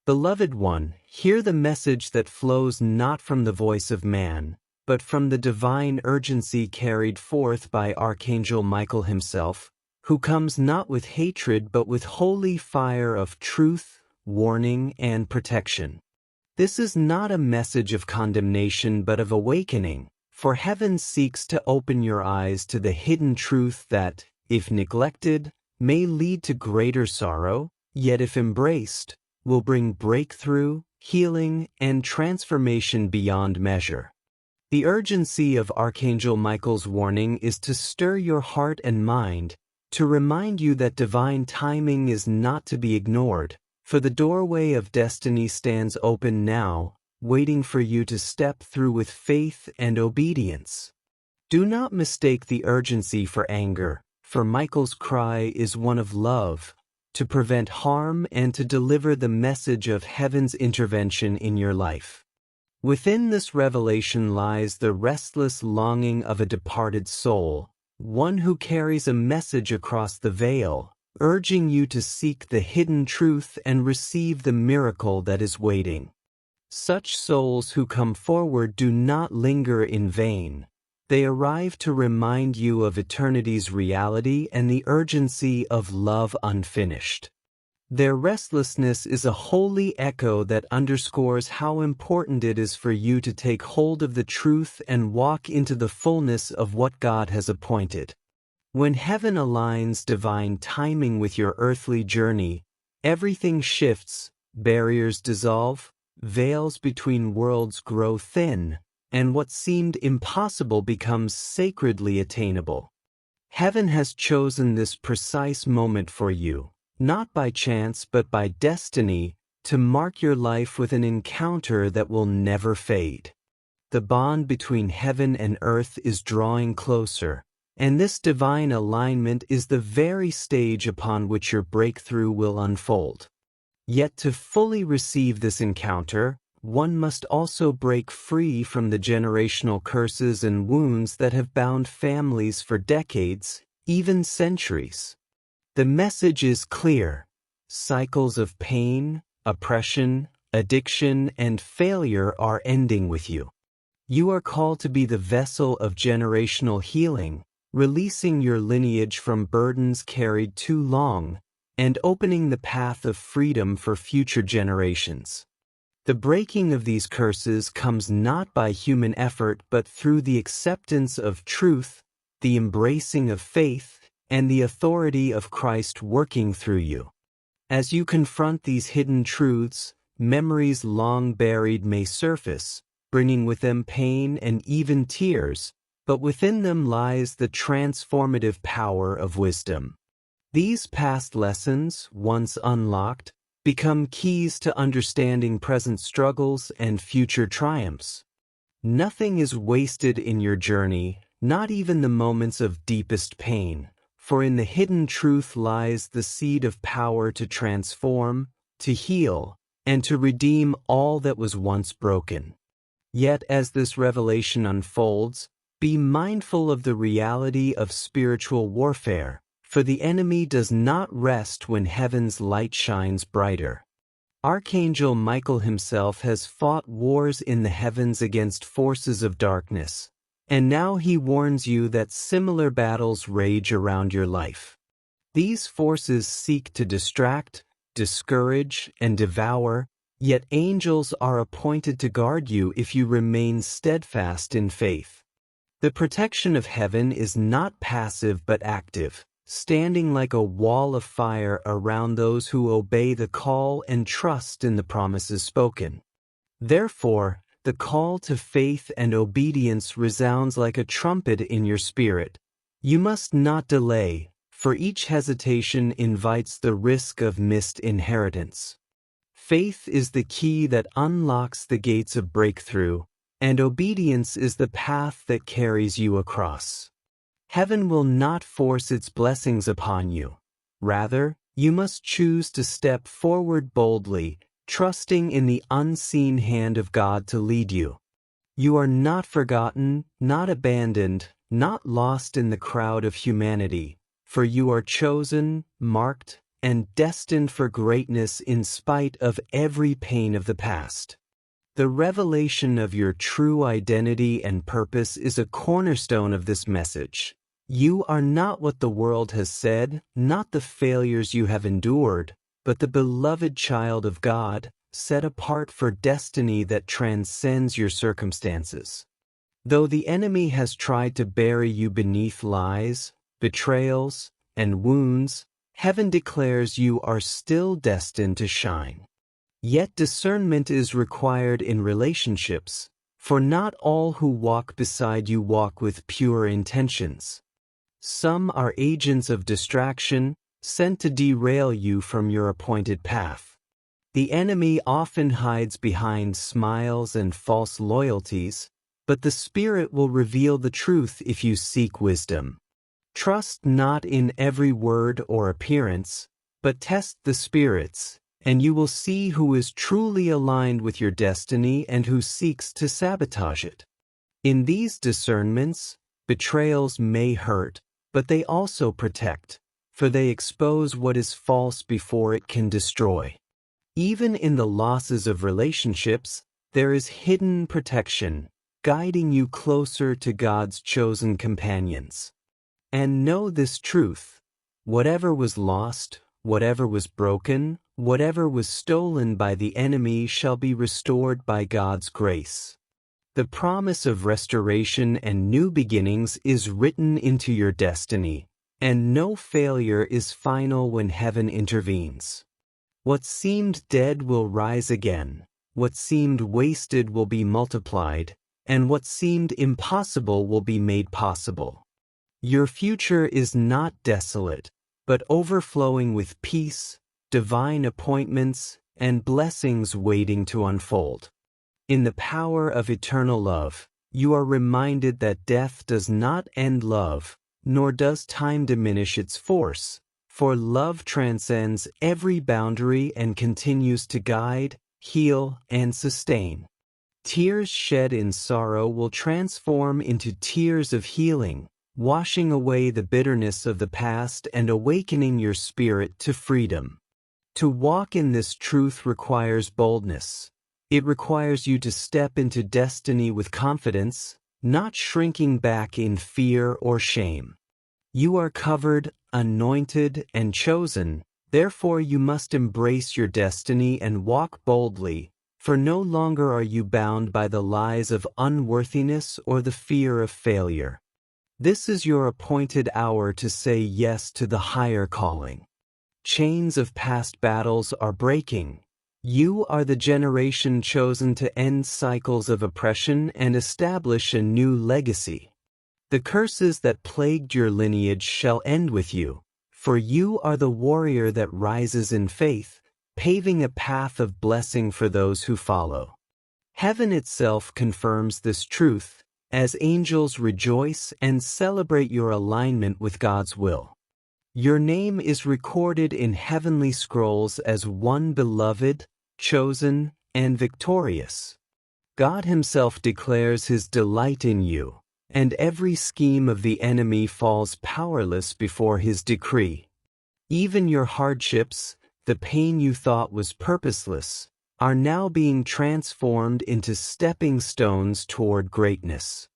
Beloved one, hear the message that flows not from the voice of man, but from the divine urgency carried forth by Archangel Michael himself, who comes not with hatred but with holy fire of truth, warning, and protection. This is not a message of condemnation but of awakening, for heaven seeks to open your eyes to the hidden truth that, if neglected, may lead to greater sorrow, yet if embraced, will bring breakthrough, healing, and transformation beyond measure. The urgency of Archangel Michael's warning is to stir your heart and mind, to remind you that divine timing is not to be ignored, for the doorway of destiny stands open now, waiting for you to step through with faith and obedience. Do not mistake the urgency for anger, for Michael's cry is one of love, to prevent harm and to deliver the message of heaven's intervention in your life. Within this revelation lies the restless longing of a departed soul, one who carries a message across the veil, urging you to seek the hidden truth and receive the miracle that is waiting. Such souls who come forward do not linger in vain. They arrive to remind you of eternity's reality and the urgency of love unfinished. Their restlessness is a holy echo that underscores how important it is for you to take hold of the truth and walk into the fullness of what God has appointed. When heaven aligns divine timing with your earthly journey, everything shifts, barriers dissolve, veils between worlds grow thin, and what seemed impossible becomes sacredly attainable. Heaven has chosen this precise moment for you, not by chance but by destiny, to mark your life with an encounter that will never fade. The bond between heaven and earth is drawing closer, and this divine alignment is the very stage upon which your breakthrough will unfold. Yet to fully receive this encounter, one must also break free from the generational curses and wounds that have bound families for decades, even centuries. The message is clear. Cycles of pain, oppression, addiction, and failure are ending with you. You are called to be the vessel of generational healing, releasing your lineage from burdens carried too long, and opening the path of freedom for future generations. The breaking of these curses comes not by human effort but through the acceptance of truth, the embracing of faith, and the authority of Christ working through you. As you confront these hidden truths, memories long buried may surface, bringing with them pain and even tears, but within them lies the transformative power of wisdom. These past lessons, once unlocked, become keys to understanding present struggles and future triumphs. Nothing is wasted in your journey, not even the moments of deepest pain, for in the hidden truth lies the seed of power to transform, to heal, and to redeem all that was once broken. Yet as this revelation unfolds, be mindful of the reality of spiritual warfare, for the enemy does not rest when heaven's light shines brighter. Archangel Michael himself has fought wars in the heavens against forces of darkness, and now he warns you that similar battles rage around your life. These forces seek to distract, discourage, and devour, yet angels are appointed to guard you if you remain steadfast in faith. The protection of heaven is not passive but active, standing like a wall of fire around those who obey the call and trust in the promises spoken. Therefore, the call to faith and obedience resounds like a trumpet in your spirit. You must not delay, for each hesitation invites the risk of missed inheritance. Faith is the key that unlocks the gates of breakthrough, and obedience is the path that carries you across. Heaven will not force its blessings upon you. Rather, you must choose to step forward boldly, trusting in the unseen hand of God to lead you. You are not forgotten, not abandoned, not lost in the crowd of humanity, for you are chosen, marked, and destined for greatness in spite of every pain of the past. The revelation of your true identity and purpose is a cornerstone of this message. You are not what the world has said, not the failures you have endured, but the beloved child of God, set apart for destiny that transcends your circumstances. Though the enemy has tried to bury you beneath lies, betrayals, and wounds, heaven declares you are still destined to shine. Yet discernment is required in relationships, for not all who walk beside you walk with pure intentions. Some are agents of distraction, sent to derail you from your appointed path. The enemy often hides behind smiles and false loyalties, but the Spirit will reveal the truth if you seek wisdom. Trust not in every word or appearance, but test the spirits, and you will see who is truly aligned with your destiny and who seeks to sabotage it. In these discernments, betrayals may hurt, but they also protect, for they expose what is false before it can destroy. Even in the losses of relationships, there is hidden protection, guiding you closer to God's chosen companions. And know this truth: whatever was lost, whatever was broken, whatever was stolen by the enemy shall be restored by God's grace. The promise of restoration and new beginnings is written into your destiny, and no failure is final when heaven intervenes. What seemed dead will rise again, what seemed wasted will be multiplied, and what seemed impossible will be made possible. Your future is not desolate, but overflowing with peace, divine appointments, and blessings waiting to unfold. In the power of eternal love, you are reminded that death does not end love, nor does time diminish its force, for love transcends every boundary and continues to guide, heal, and sustain. Tears shed in sorrow will transform into tears of healing, washing away the bitterness of the past and awakening your spirit to freedom. To walk in this truth requires boldness. It requires you to step into destiny with confidence, not shrinking back in fear or shame. You are covered, anointed, and chosen, therefore you must embrace your destiny and walk boldly, for no longer are you bound by the lies of unworthiness or the fear of failure. This is your appointed hour to say yes to the higher calling. Chains of past battles are breaking. You are the generation chosen to end cycles of oppression and establish a new legacy. The curses that plagued your lineage shall end with you, for you are the warrior that rises in faith, paving a path of blessing for those who follow. Heaven itself confirms this truth, as angels rejoice and celebrate your alignment with God's will. Your name is recorded in heavenly scrolls as one beloved, chosen, and victorious. God Himself declares His delight in you, and every scheme of the enemy falls powerless before His decree. Even your hardships, the pain you thought was purposeless, are now being transformed into stepping stones toward greatness.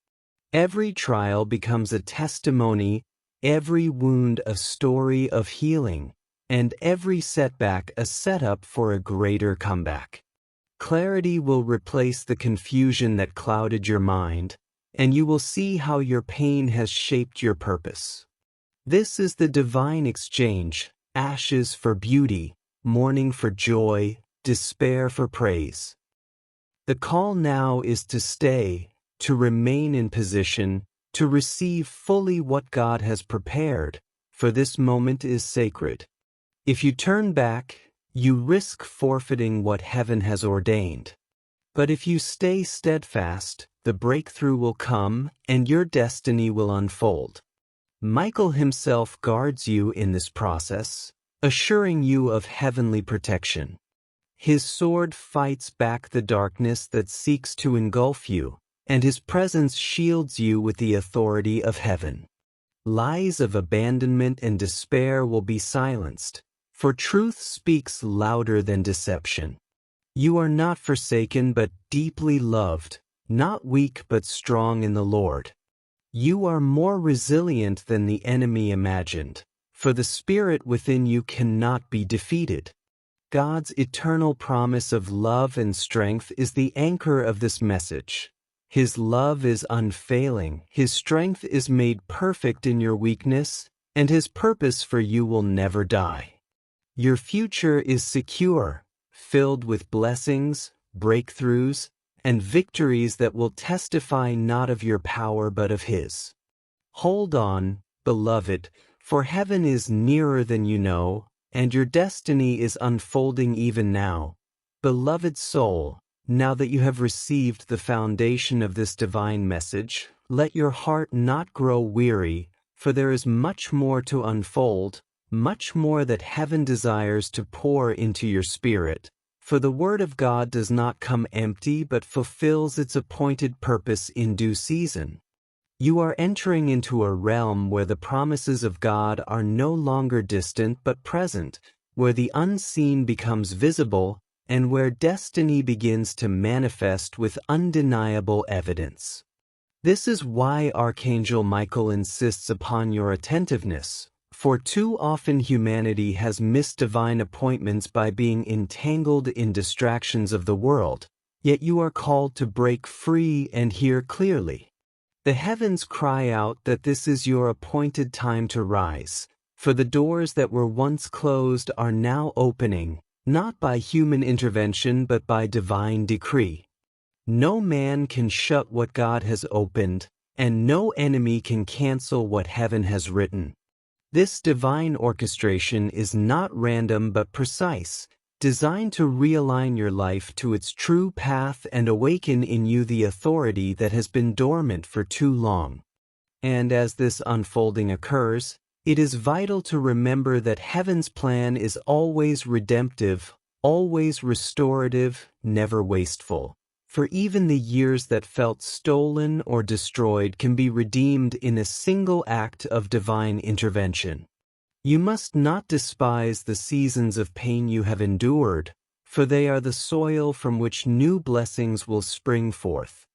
Every trial becomes a testimony, every wound a story of healing, and every setback a setup for a greater comeback. Clarity will replace the confusion that clouded your mind, and you will see how your pain has shaped your purpose. This is the divine exchange: ashes for beauty, mourning for joy, despair for praise. The call now is to stay, to remain in position, to receive fully what God has prepared, for this moment is sacred. If you turn back, you risk forfeiting what heaven has ordained. But if you stay steadfast, the breakthrough will come and your destiny will unfold. Michael himself guards you in this process, assuring you of heavenly protection. His sword fights back the darkness that seeks to engulf you, and his presence shields you with the authority of heaven. Lies of abandonment and despair will be silenced, For truth speaks louder than deception. You are not forsaken but deeply loved, not weak but strong in the Lord. You are more resilient than the enemy imagined, for the Spirit within you cannot be defeated. God's eternal promise of love and strength is the anchor of this message. His love is unfailing, His strength is made perfect in your weakness, and His purpose for you will never die. Your future is secure, filled with blessings, breakthroughs, and victories that will testify not of your power but of His. Hold on, beloved, for heaven is nearer than you know, and your destiny is unfolding even now. Beloved soul, now that you have received the foundation of this divine message, let your heart not grow weary, for there is much more to unfold, much more that heaven desires to pour into your spirit. For the word of God does not come empty but fulfills its appointed purpose in due season. You are entering into a realm where the promises of God are no longer distant but present, where the unseen becomes visible, and where destiny begins to manifest with undeniable evidence. This is why Archangel Michael insists upon your attentiveness, for too often humanity has missed divine appointments by being entangled in distractions of the world, yet you are called to break free and hear clearly. The heavens cry out that this is your appointed time to rise, for the doors that were once closed are now opening, not by human intervention but by divine decree. No man can shut what God has opened, and no enemy can cancel what heaven has written. This divine orchestration is not random but precise, designed to realign your life to its true path and awaken in you the authority that has been dormant for too long. And as this unfolding occurs, it is vital to remember that heaven's plan is always redemptive, always restorative, never wasteful. For even the years that felt stolen or destroyed can be redeemed in a single act of divine intervention. You must not despise the seasons of pain you have endured, for they are the soil from which new blessings will spring forth.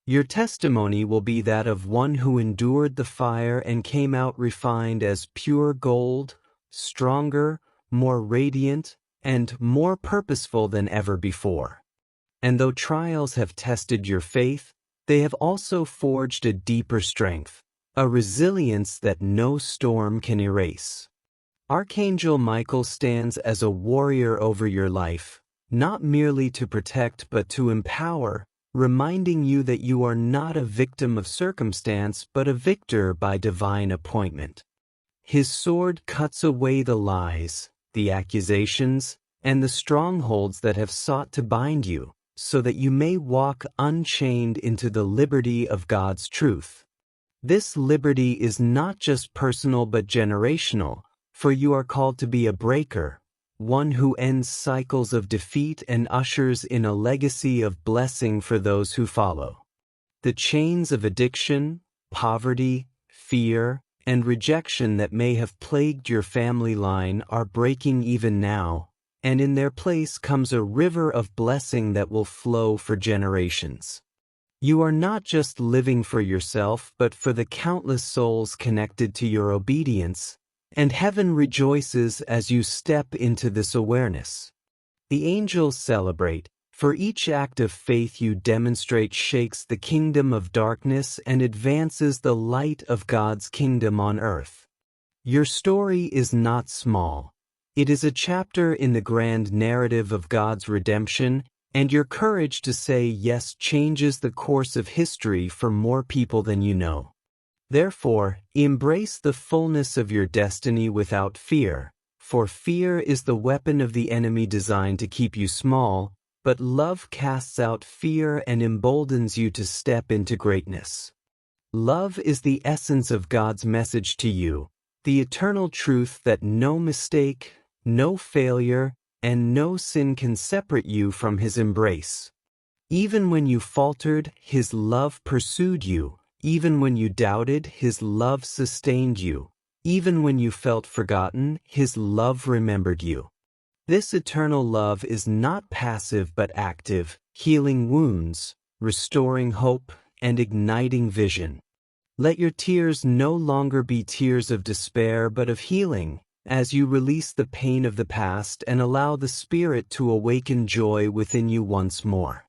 Your testimony will be that of one who endured the fire and came out refined as pure gold, stronger, more radiant, and more purposeful than ever before. And though trials have tested your faith, they have also forged a deeper strength, a resilience that no storm can erase. Archangel Michael stands as a warrior over your life, not merely to protect but to empower, reminding you that you are not a victim of circumstance but a victor by divine appointment. His sword cuts away the lies, the accusations, and the strongholds that have sought to bind you, so that you may walk unchained into the liberty of God's truth. This liberty is not just personal but generational, for you are called to be a breaker, one who ends cycles of defeat and ushers in a legacy of blessing for those who follow. The chains of addiction, poverty, fear, and rejection that may have plagued your family line are breaking even now, and in their place comes a river of blessing that will flow for generations. You are not just living for yourself but for the countless souls connected to your obedience, and heaven rejoices as you step into this awareness. The angels celebrate, for each act of faith you demonstrate shakes the kingdom of darkness and advances the light of God's kingdom on earth. Your story is not small. It is a chapter in the grand narrative of God's redemption, and your courage to say yes changes the course of history for more people than you know. Therefore, embrace the fullness of your destiny without fear, for fear is the weapon of the enemy designed to keep you small, but love casts out fear and emboldens you to step into greatness. Love is the essence of God's message to you, the eternal truth that no mistake, no failure, and no sin can separate you from His embrace. Even when you faltered, His love pursued you. Even when you doubted, His love sustained you. Even when you felt forgotten, His love remembered you. This eternal love is not passive but active, healing wounds, restoring hope, and igniting vision. Let your tears no longer be tears of despair but of healing, as you release the pain of the past and allow the Spirit to awaken joy within you once more.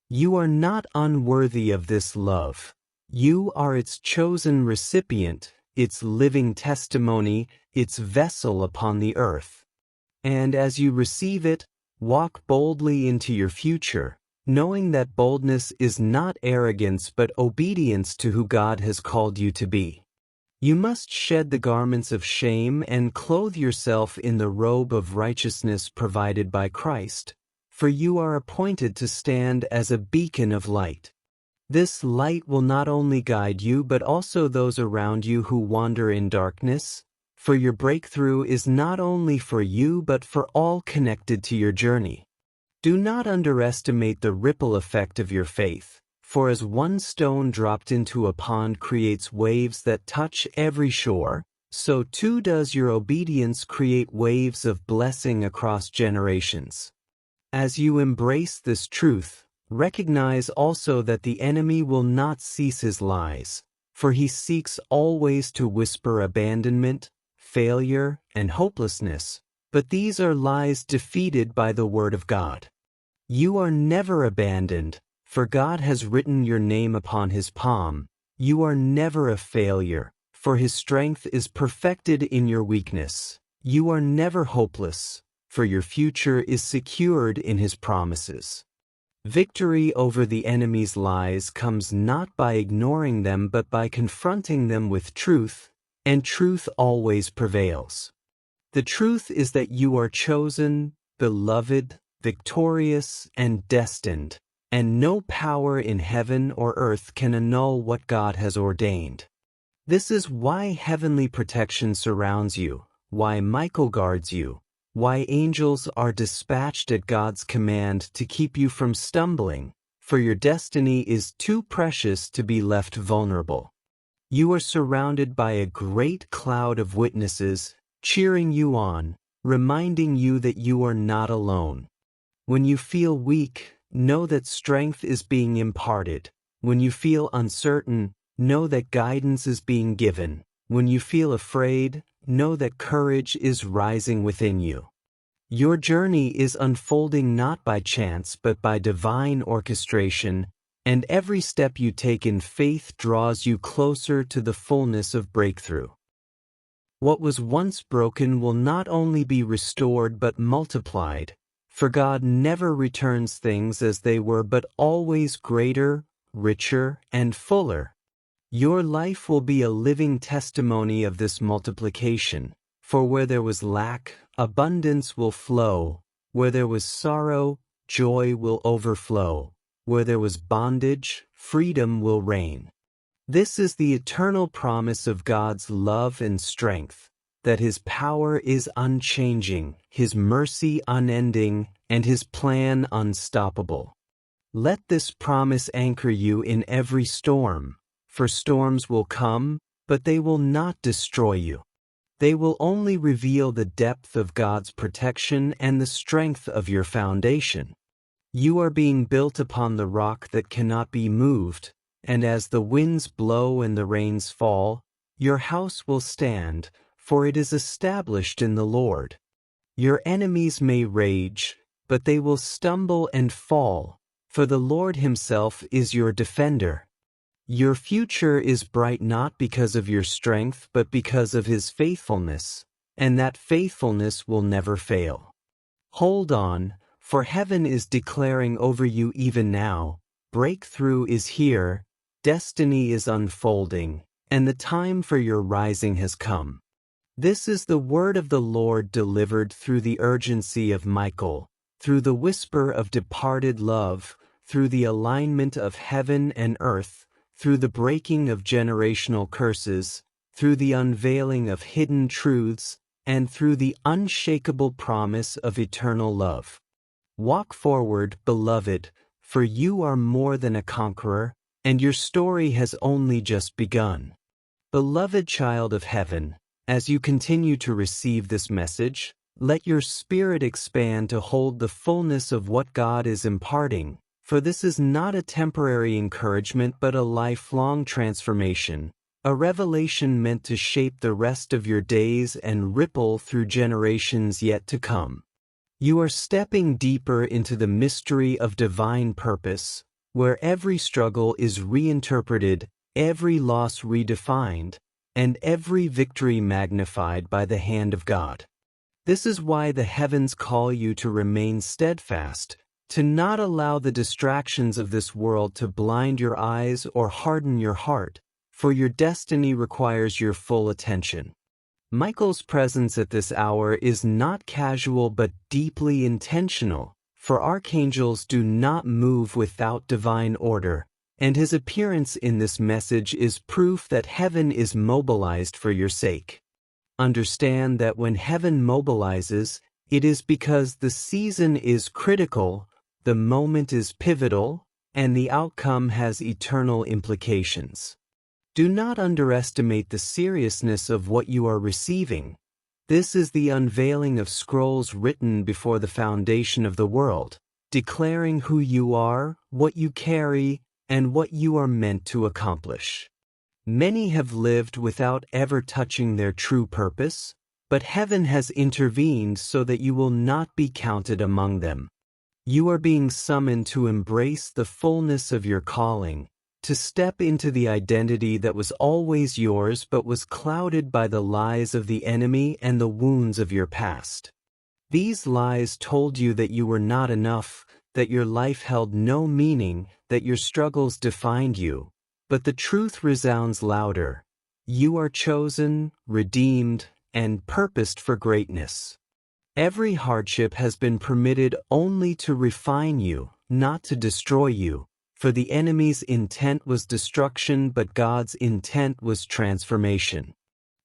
You are not unworthy of this love. You are its chosen recipient, its living testimony, its vessel upon the earth. And as you receive it, walk boldly into your future, knowing that boldness is not arrogance but obedience to who God has called you to be. You must shed the garments of shame and clothe yourself in the robe of righteousness provided by Christ, for you are appointed to stand as a beacon of light. This light will not only guide you but also those around you who wander in darkness, for your breakthrough is not only for you but for all connected to your journey. Do not underestimate the ripple effect of your faith, for as one stone dropped into a pond creates waves that touch every shore, so too does your obedience create waves of blessing across generations. As you embrace this truth, recognize also that the enemy will not cease his lies, for he seeks always to whisper abandonment, failure, and hopelessness, but these are lies defeated by the Word of God. You are never abandoned, for God has written your name upon His palm. You are never a failure, for His strength is perfected in your weakness. You are never hopeless, for your future is secured in His promises. Victory over the enemy's lies comes not by ignoring them but by confronting them with truth, and truth always prevails. The truth is that you are chosen, beloved, victorious, and destined, and no power in heaven or earth can annul what God has ordained. This is why heavenly protection surrounds you, why Michael guards you, why angels are dispatched at God's command to keep you from stumbling, for your destiny is too precious to be left vulnerable. You are surrounded by a great cloud of witnesses, cheering you on, reminding you that you are not alone. When you feel weak, know that strength is being imparted. When you feel uncertain, know that guidance is being given. When you feel afraid, know that courage is rising within you. Your journey is unfolding not by chance but by divine orchestration, and every step you take in faith draws you closer to the fullness of breakthrough. What was once broken will not only be restored but multiplied, for God never returns things as they were but always greater, richer, and fuller. Your life will be a living testimony of this multiplication, for where there was lack, abundance will flow. Where there was sorrow, joy will overflow. Where there was bondage, freedom will reign. This is the eternal promise of God's love and strength, that His power is unchanging, His mercy unending, and His plan unstoppable. Let this promise anchor you in every storm, for storms will come, but they will not destroy you. They will only reveal the depth of God's protection and the strength of your foundation. You are being built upon the rock that cannot be moved, and as the winds blow and the rains fall, your house will stand, for it is established in the Lord. Your enemies may rage, but they will stumble and fall, for the Lord Himself is your defender. Your future is bright not because of your strength but because of His faithfulness, and that faithfulness will never fail. Hold on, for heaven is declaring over you even now, breakthrough is here, destiny is unfolding, and the time for your rising has come. This is the word of the Lord delivered through the urgency of Michael, through the whisper of departed love, through the alignment of heaven and earth, through the breaking of generational curses, through the unveiling of hidden truths, and through the unshakable promise of eternal love. Walk forward, beloved, for you are more than a conqueror, and your story has only just begun. Beloved child of heaven, As you continue to receive this message, let your spirit expand to hold the fullness of what God is imparting, for this is not a temporary encouragement but a lifelong transformation, a revelation meant to shape the rest of your days and ripple through generations yet to come. You are stepping deeper into the mystery of divine purpose, where every struggle is reinterpreted, every loss redefined, and every victory magnified by the hand of God. This is why the heavens call you to remain steadfast, to not allow the distractions of this world to blind your eyes or harden your heart, for your destiny requires your full attention. Michael's presence at this hour is not casual but deeply intentional, for archangels do not move without divine order, and his appearance in this message is proof that heaven is mobilized for your sake. Understand that when heaven mobilizes, it is because the season is critical, the moment is pivotal, and the outcome has eternal implications. Do not underestimate the seriousness of what you are receiving. This is the unveiling of scrolls written before the foundation of the world, declaring who you are, what you carry, and what you are meant to accomplish. Many have lived without ever touching their true purpose, but heaven has intervened so that you will not be counted among them. You are being summoned to embrace the fullness of your calling, to step into the identity that was always yours but was clouded by the lies of the enemy and the wounds of your past. These lies told you that you were not enough, that your life held no meaning, that your struggles defined you. But the truth resounds louder. You are chosen, redeemed, and purposed for greatness. Every hardship has been permitted only to refine you, not to destroy you. For the enemy's intent was destruction, but God's intent was transformation.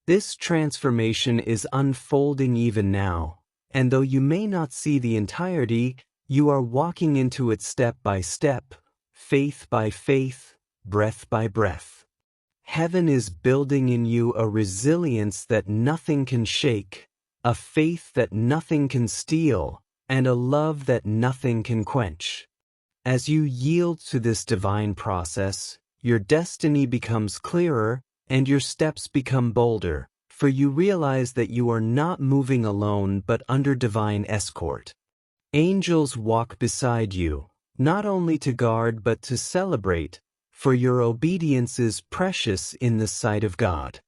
This transformation is unfolding even now, and though you may not see the entirety, you are walking into it step by step, faith by faith, breath by breath. Heaven is building in you a resilience that nothing can shake, a faith that nothing can steal, and a love that nothing can quench. As you yield to this divine process, your destiny becomes clearer and your steps become bolder, for you realize that you are not moving alone but under divine escort. Angels walk beside you, not only to guard but to celebrate, for your obedience is precious in the sight of God.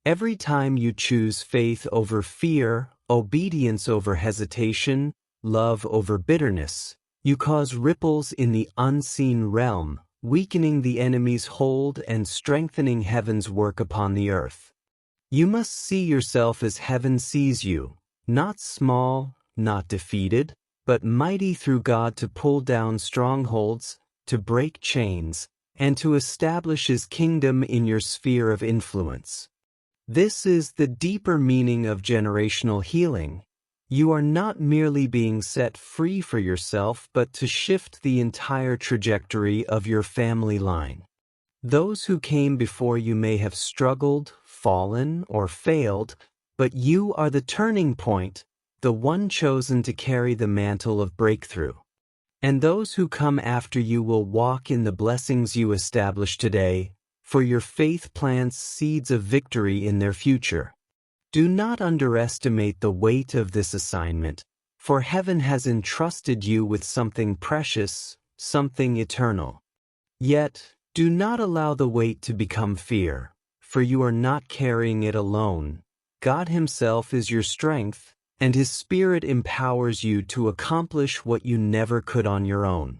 Every time you choose faith over fear, obedience over hesitation, love over bitterness, you cause ripples in the unseen realm, weakening the enemy's hold and strengthening heaven's work upon the earth. You must see yourself as heaven sees you, not small, not defeated, but mighty through God to pull down strongholds, to break chains, and to establish His kingdom in your sphere of influence. This is the deeper meaning of generational healing. You are not merely being set free for yourself, but to shift the entire trajectory of your family line. Those who came before you may have struggled, fallen, or failed, but you are the turning point, the one chosen to carry the mantle of breakthrough. And those who come after you will walk in the blessings you establish today, for your faith plants seeds of victory in their future. Do not underestimate the weight of this assignment, for heaven has entrusted you with something precious, something eternal. Yet, do not allow the weight to become fear, for you are not carrying it alone. God Himself is your strength, and His Spirit empowers you to accomplish what you never could on your own.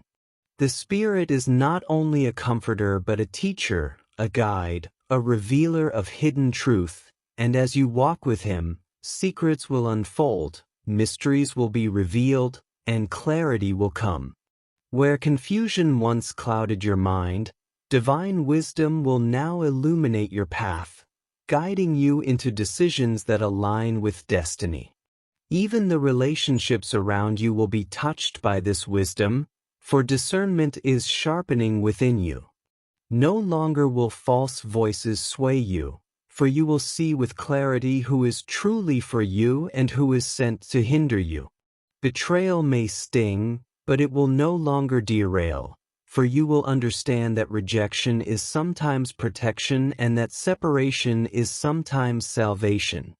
The Spirit is not only a comforter but a teacher, a guide, a revealer of hidden truth, and as you walk with Him, secrets will unfold, mysteries will be revealed, and clarity will come. Where confusion once clouded your mind, divine wisdom will now illuminate your path, guiding you into decisions that align with destiny. Even the relationships around you will be touched by this wisdom, for discernment is sharpening within you. No longer will false voices sway you, for you will see with clarity who is truly for you and who is sent to hinder you. Betrayal may sting, but it will no longer derail, for you will understand that rejection is sometimes protection and that separation is sometimes salvation.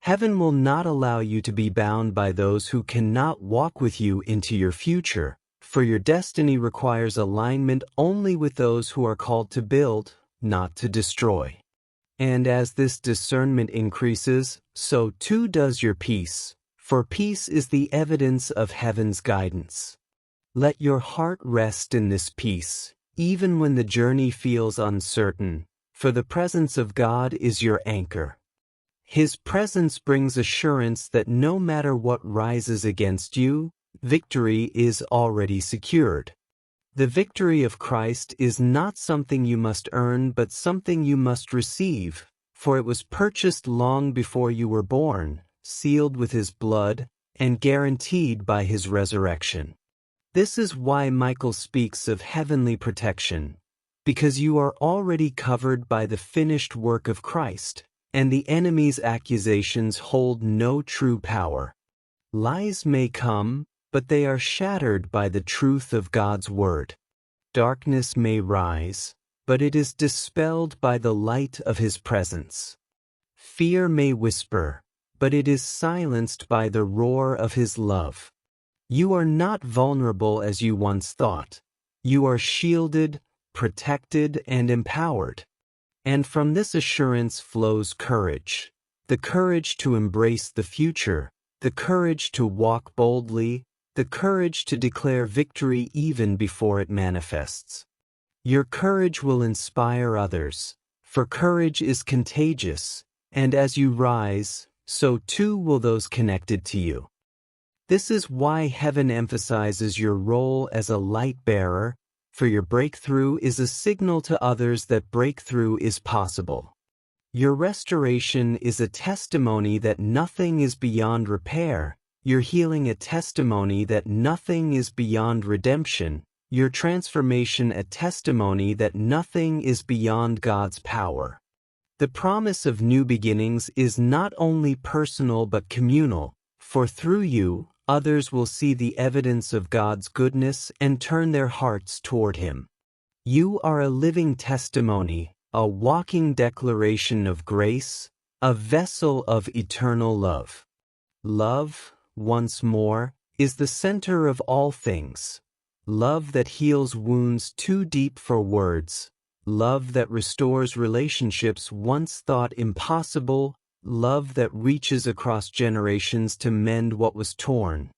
Heaven will not allow you to be bound by those who cannot walk with you into your future, for your destiny requires alignment only with those who are called to build, not to destroy. And as this discernment increases, so too does your peace, for peace is the evidence of heaven's guidance. Let your heart rest in this peace, even when the journey feels uncertain, for the presence of God is your anchor. His presence brings assurance that no matter what rises against you, victory is already secured. The victory of Christ is not something you must earn but something you must receive, for it was purchased long before you were born, sealed with His blood, and guaranteed by His resurrection. This is why Michael speaks of heavenly protection, because you are already covered by the finished work of Christ, and the enemy's accusations hold no true power. Lies may come, but they are shattered by the truth of God's word. Darkness may rise, but it is dispelled by the light of His presence. Fear may whisper, but it is silenced by the roar of His love. You are not vulnerable as you once thought. You are shielded, protected, and empowered. And from this assurance flows courage, the courage to embrace the future, the courage to walk boldly, the courage to declare victory even before it manifests. Your courage will inspire others, for courage is contagious, and as you rise, so too will those connected to you. This is why heaven emphasizes your role as a light bearer, for your breakthrough is a signal to others that breakthrough is possible. Your restoration is a testimony that nothing is beyond repair, your healing a testimony that nothing is beyond redemption, your transformation a testimony that nothing is beyond God's power. The promise of new beginnings is not only personal but communal, for through you, others will see the evidence of God's goodness and turn their hearts toward Him. You are a living testimony, a walking declaration of grace, a vessel of eternal love. Love, once more, is the center of all things. Love that heals wounds too deep for words. Love that restores relationships once thought impossible. Love that reaches across generations to mend what was torn.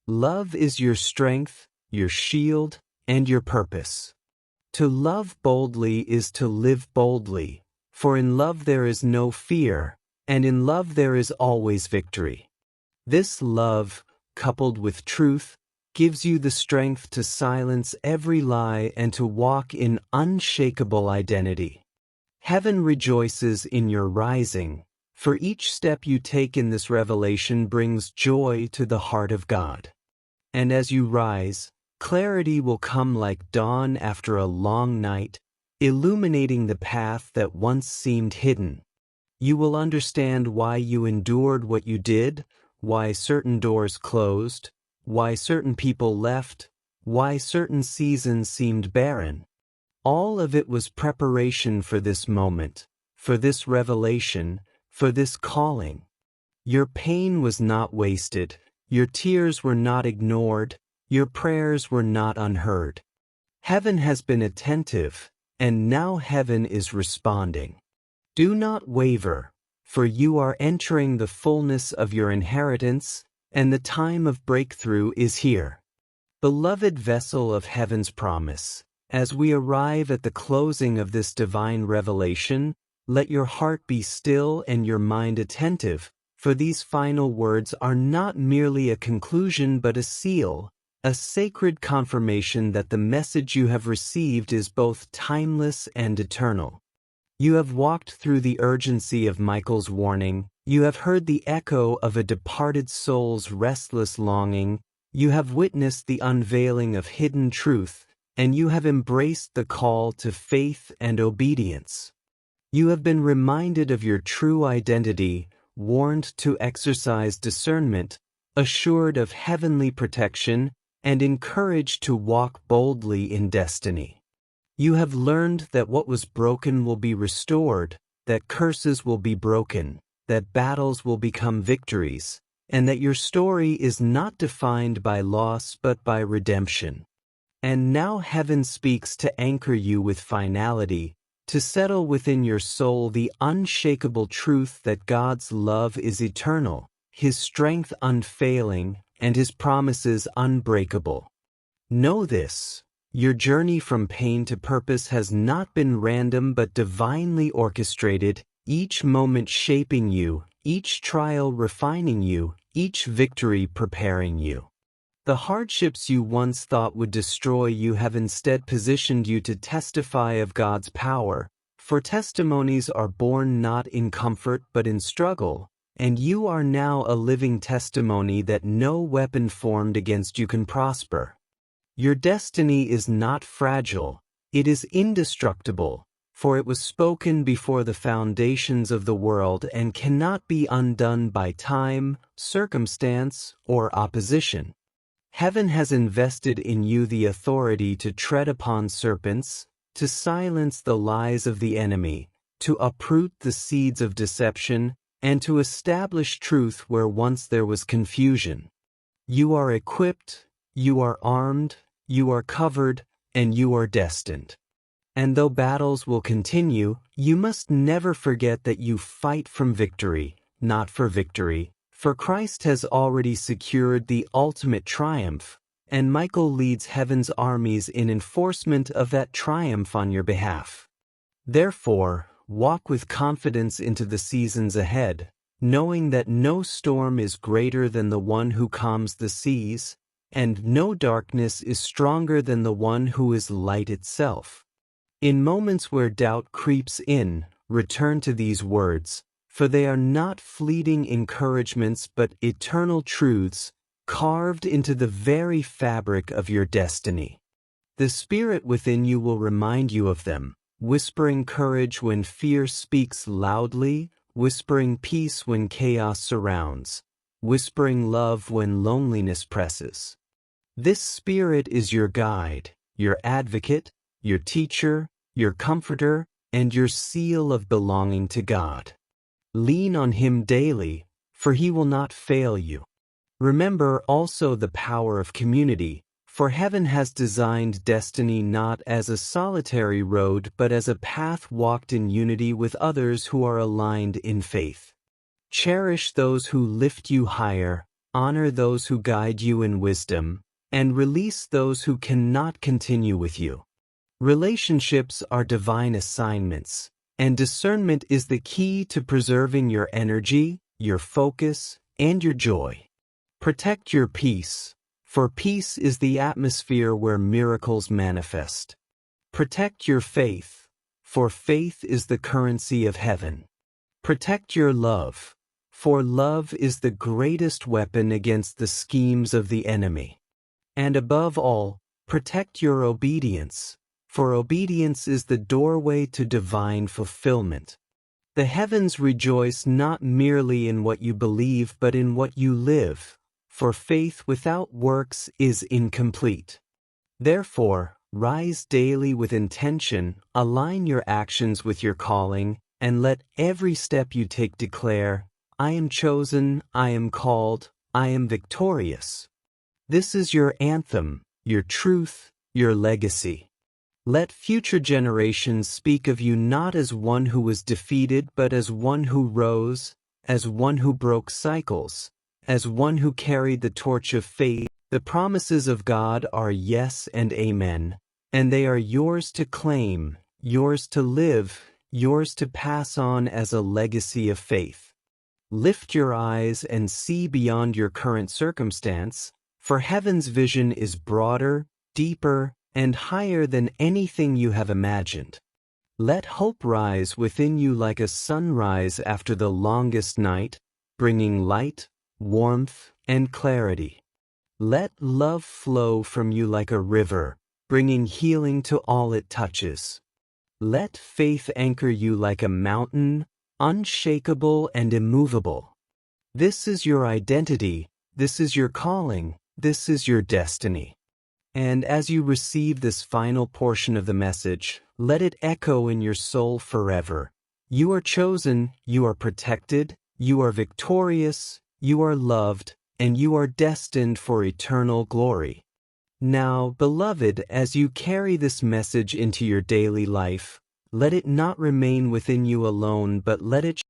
Love is your strength, your shield, and your purpose. To love boldly is to live boldly, for in love there is no fear, and in love there is always victory. This love, coupled with truth, gives you the strength to silence every lie and to walk in unshakable identity. Heaven rejoices in your rising, for each step you take in this revelation brings joy to the heart of God. And as you rise, clarity will come like dawn after a long night, illuminating the path that once seemed hidden. You will understand why you endured what you did, why certain doors closed, why certain people left, why certain seasons seemed barren. All of it was preparation for this moment, for this revelation, for this calling. Your pain was not wasted, your tears were not ignored, your prayers were not unheard. Heaven has been attentive, and now heaven is responding. Do not waver, for you are entering the fullness of your inheritance, and the time of breakthrough is here. Beloved vessel of heaven's promise, as we arrive at the closing of this divine revelation, let your heart be still and your mind attentive, for these final words are not merely a conclusion but a seal, a sacred confirmation that the message you have received is both timeless and eternal. You have walked through the urgency of Michael's warning, you have heard the echo of a departed soul's restless longing, you have witnessed the unveiling of hidden truth, and you have embraced the call to faith and obedience. You have been reminded of your true identity, warned to exercise discernment, assured of heavenly protection, and encouraged to walk boldly in destiny. You have learned that what was broken will be restored, that curses will be broken, that battles will become victories, and that your story is not defined by loss but by redemption. And now heaven speaks to anchor you with finality, to settle within your soul the unshakable truth that God's love is eternal, His strength unfailing, and His promises unbreakable. Know this: your journey from pain to purpose has not been random but divinely orchestrated, each moment shaping you, each trial refining you, each victory preparing you. The hardships you once thought would destroy you have instead positioned you to testify of God's power, for testimonies are born not in comfort but in struggle, and you are now a living testimony that no weapon formed against you can prosper. Your destiny is not fragile, it is indestructible, for it was spoken before the foundations of the world and cannot be undone by time, circumstance, or opposition. Heaven has invested in you the authority to tread upon serpents, to silence the lies of the enemy, to uproot the seeds of deception, and to establish truth where once there was confusion. You are equipped, you are armed, you are covered, and you are destined. And though battles will continue, you must never forget that you fight from victory, not for victory. For Christ has already secured the ultimate triumph, and Michael leads heaven's armies in enforcement of that triumph on your behalf. Therefore, walk with confidence into the seasons ahead, knowing that no storm is greater than the one who calms the seas, and no darkness is stronger than the one who is light itself. In moments where doubt creeps in, return to these words, for they are not fleeting encouragements but eternal truths, carved into the very fabric of your destiny. The Spirit within you will remind you of them, whispering courage when fear speaks loudly, whispering peace when chaos surrounds, whispering love when loneliness presses. This Spirit is your guide, your advocate, your teacher, your comforter, and your seal of belonging to God. Lean on Him daily, for He will not fail you. Remember also the power of community, for heaven has designed destiny not as a solitary road but as a path walked in unity with others who are aligned in faith. Cherish those who lift you higher, honor those who guide you in wisdom, and release those who cannot continue with you. Relationships are divine assignments, and discernment is the key to preserving your energy, your focus, and your joy. Protect your peace, for peace is the atmosphere where miracles manifest. Protect your faith, for faith is the currency of heaven. Protect your love, for love is the greatest weapon against the schemes of the enemy. And above all, protect your obedience, for obedience is the doorway to divine fulfillment. The heavens rejoice not merely in what you believe but in what you live, for faith without works is incomplete. Therefore, rise daily with intention, align your actions with your calling, and let every step you take declare, I am chosen, I am called, I am victorious. This is your anthem, your truth, your legacy. Let future generations speak of you not as one who was defeated but as one who rose, as one who broke cycles, as one who carried the torch of faith. The promises of God are yes and amen, and they are yours to claim, yours to live, yours to pass on as a legacy of faith. Lift your eyes and see beyond your current circumstance, for heaven's vision is broader, deeper, and higher than anything you have imagined. Let hope rise within you like a sunrise after the longest night, bringing light, warmth, and clarity. Let love flow from you like a river, bringing healing to all it touches. Let faith anchor you like a mountain, unshakable and immovable. This is your identity, this is your calling, this is your destiny. And as you receive this final portion of the message, let it echo in your soul forever. You are chosen, you are protected, you are victorious, you are loved, and you are destined for eternal glory. Now, beloved, as you carry this message into your daily life, let it not remain within you alone, but let it